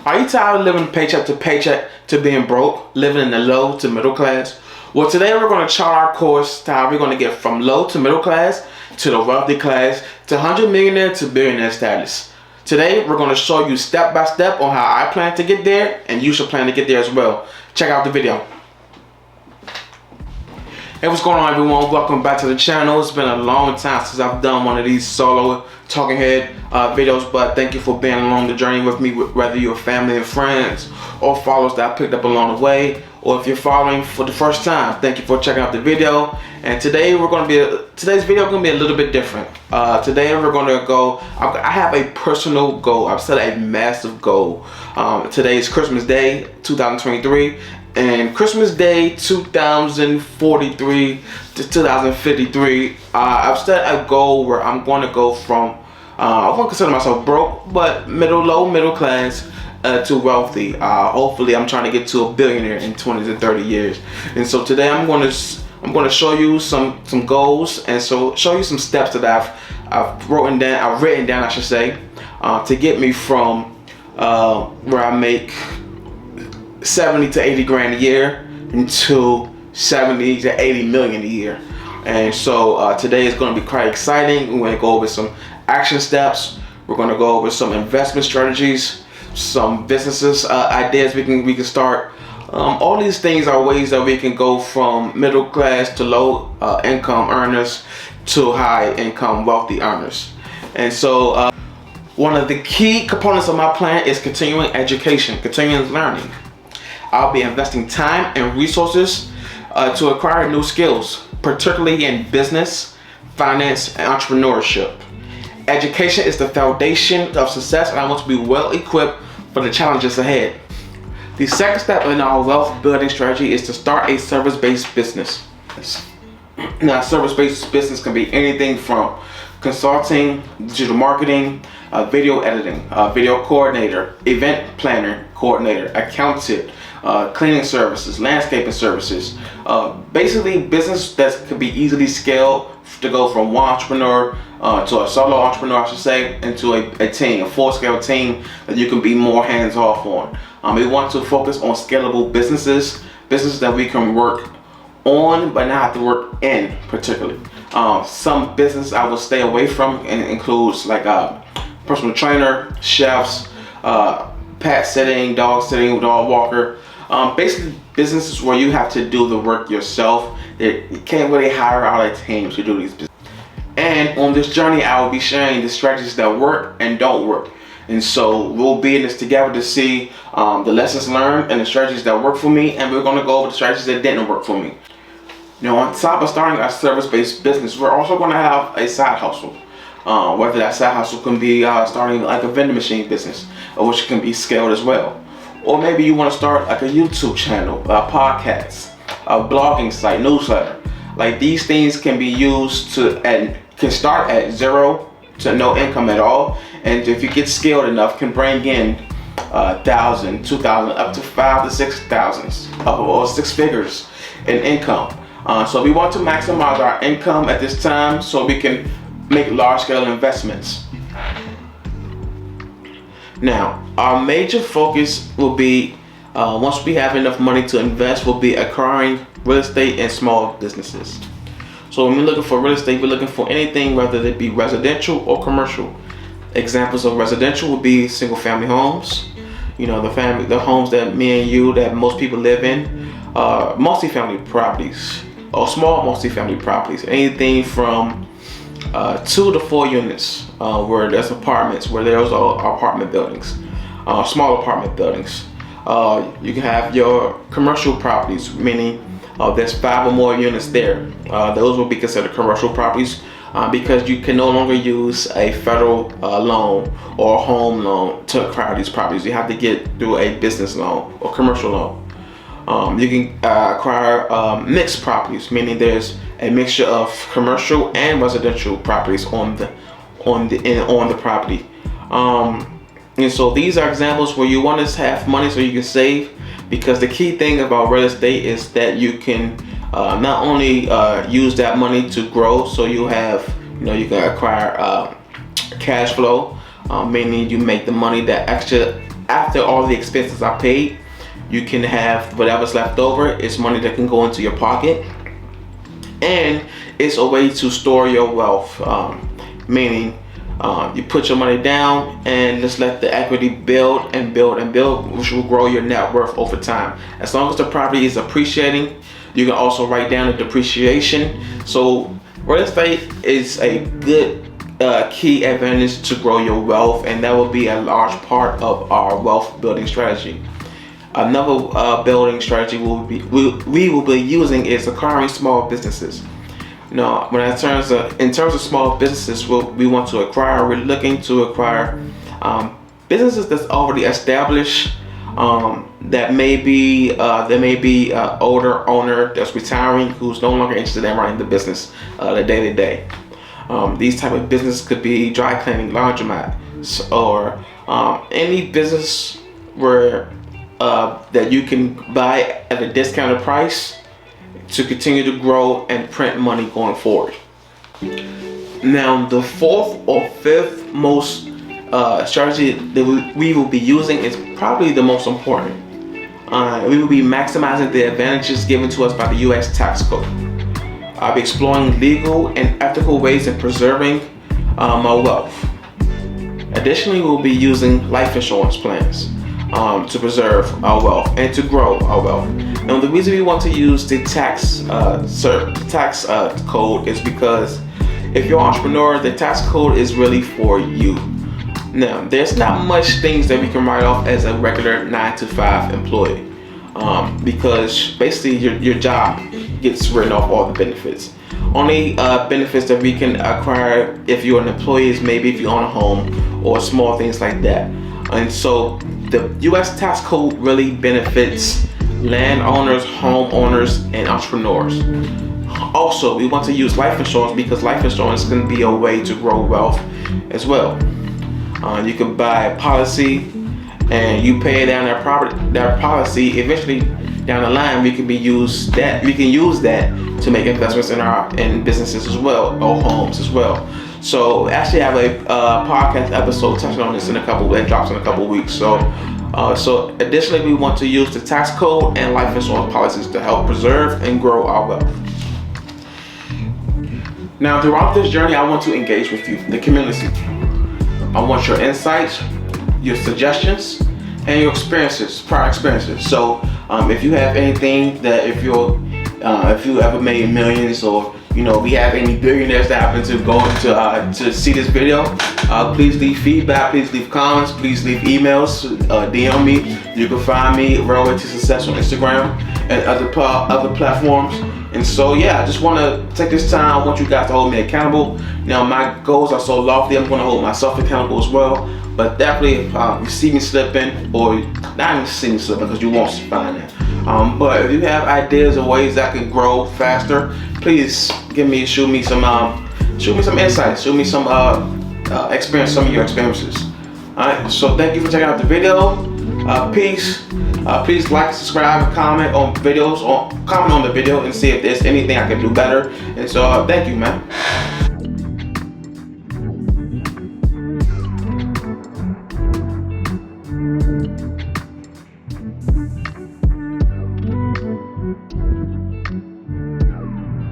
Are you tired of living paycheck to paycheck to being broke, living in the low to middle class? Well, today we're going to chart our course to how we're going to get from low to middle class to the wealthy class to 100 millionaire to billionaire status. Today we're going to show you step by step on how I plan to get there, and you should plan to get there as well. Check out the video. Hey, what's going on, everyone? Welcome back to the channel. It's been a long time since I've done one of these solo talking head videos, but thank you for being along the journey with me, whether you're family and friends or followers that I picked up along the way, or if you're following for the first time, thank you for checking out the video. And today today's video gonna be a little bit different. Today we're gonna go. I have a personal goal. I've set a massive goal. Today is Christmas Day 2023. And Christmas Day 2043 to 2053, I've set a goal where I'm going to go from, I won't consider myself broke, but low middle class to wealthy. Hopefully I'm trying to get to a billionaire in 20 to 30 years. And so today I'm going to show you some goals, and so show you some steps that I've written down, I should say, to get me from where I make 70 to 80 grand a year into 70 to 80 million a year. And so today is going to be quite exciting. We're going to go over some action steps. We're going to go over some investment strategies, some businesses ideas we can start. All these things are ways that we can go from middle class to low income earners to high income wealthy earners. And so one of the key components of my plan is continuing education, continuing learning. I'll be investing time and resources to acquire new skills, particularly in business, finance, and entrepreneurship. Education is the foundation of success, and I want to be well equipped for the challenges ahead. The second step in our wealth building strategy is to start a service-based business. Now, service-based business can be anything from consulting, digital marketing, video editing, video coordinator, event planner, coordinator, accountant, cleaning services, landscaping services, basically business that could be easily scaled to go from one entrepreneur to a solo entrepreneur, I should say, into a team, a full-scale team that you can be more hands-off on. We want to focus on scalable businesses that we can work on but not have to work in particularly. Some business I will stay away from and includes like personal trainer, chefs, pet sitting, dog walker. Basically businesses where you have to do the work yourself. You can't really hire out a team to do these businesses. And on this journey, I will be sharing the strategies that work and don't work. And so we'll be in this together to see the lessons learned and the strategies that work for me, and we're going to go over the strategies that didn't work for me. Now, on top of starting a service-based business, we're also going to have a side hustle. Whether that side hustle can be starting like a vending machine business, which can be scaled as well. Or maybe you want to start like a YouTube channel, a podcast, a blogging site, newsletter. Like these things can be used and can start at zero to no income at all. And if you get scaled enough, can bring in 1,000, 2,000, up to 5,000 to 6,000 or six figures in income. So we want to maximize our income at this time so we can make large scale investments. Now, our major focus will be, once we have enough money to invest, will be acquiring real estate and small businesses. So when we're looking for real estate, we're looking for anything, whether it be residential or commercial. Examples of residential would be single family homes, the homes that me and you, that most people live in, multifamily properties or small multifamily properties, anything from 2 to 4 units, where there's apartments, where there's apartment buildings, small apartment buildings. You can have your commercial properties, meaning there's 5 or more units there. Those will be considered commercial properties because you can no longer use a federal loan or a home loan to acquire these properties. You have to get through a business loan or commercial loan. You can acquire mixed properties, meaning there's a mixture of commercial and residential properties on the property. And so these are examples where you want to have money so you can save, because the key thing about real estate is that you can not only use that money to grow, so you can acquire cash flow, meaning you make the money that after all the expenses are paid, you can have whatever's left over. It's money that can go into your pocket, and it's a way to store your wealth. Meaning, you put your money down and just let the equity build and build and build, which will grow your net worth over time. As long as the property is appreciating, you can also write down the depreciation. So real estate is a good key advantage to grow your wealth, and that will be a large part of our wealth building strategy. Another building strategy we will be using is acquiring small businesses. Now, in terms of small businesses, we want to acquire. We're looking to acquire businesses that's already established. That may be an older owner that's retiring, who's no longer interested in running the business, the day to day. These type of business could be dry cleaning, laundromat, or any business where that you can buy at a discounted price to continue to grow and print money going forward. Now, the fourth or fifth most strategy that we will be using is probably the most important. We will be maximizing the advantages given to us by the U.S. tax code. I'll be exploring legal and ethical ways in preserving our wealth. Additionally, we'll be using life insurance plans to preserve our wealth and to grow our wealth. Now, the reason we want to use the tax code is because if you're an entrepreneur, the tax code is really for you. Now, there's not much things that we can write off as a regular 9-to-5 employee, because basically your job gets written off all the benefits. Only benefits that we can acquire if you're an employee is maybe if you own a home or small things like that. And so the U.S. tax code really benefits landowners, homeowners, and entrepreneurs. Also, we want to use life insurance because life insurance can be a way to grow wealth as well. You can buy a policy and you pay down that policy. Eventually, down the line, we can use that to make investments in businesses as well, or homes as well. So actually, I have a podcast episode touching on this that drops in a couple weeks. So additionally, we want to use the tax code and life insurance policies to help preserve and grow our wealth. Now, throughout this journey, I want to engage with you, the community. I want your insights, your suggestions, and your prior experiences. So if you have anything that if you ever made millions, or we have any billionaires that happen to go to see this video, please leave feedback, please leave comments, please leave emails, DM me. You can find me Railway to Success on Instagram and other platforms. And so yeah, I just want to take this time. I want you guys to hold me accountable. Now, my goals are so lofty, I'm going to hold myself accountable as well. But definitely, if you see me slipping, or not even see me slipping because you won't find that. But if you have ideas or ways that can grow faster, please shoot me some insights, shoot me some experience, some of your experiences. Alright, so thank you for checking out the video. Peace. Please like, subscribe, and comment on the video and see if there's anything I can do better. And so thank you, man.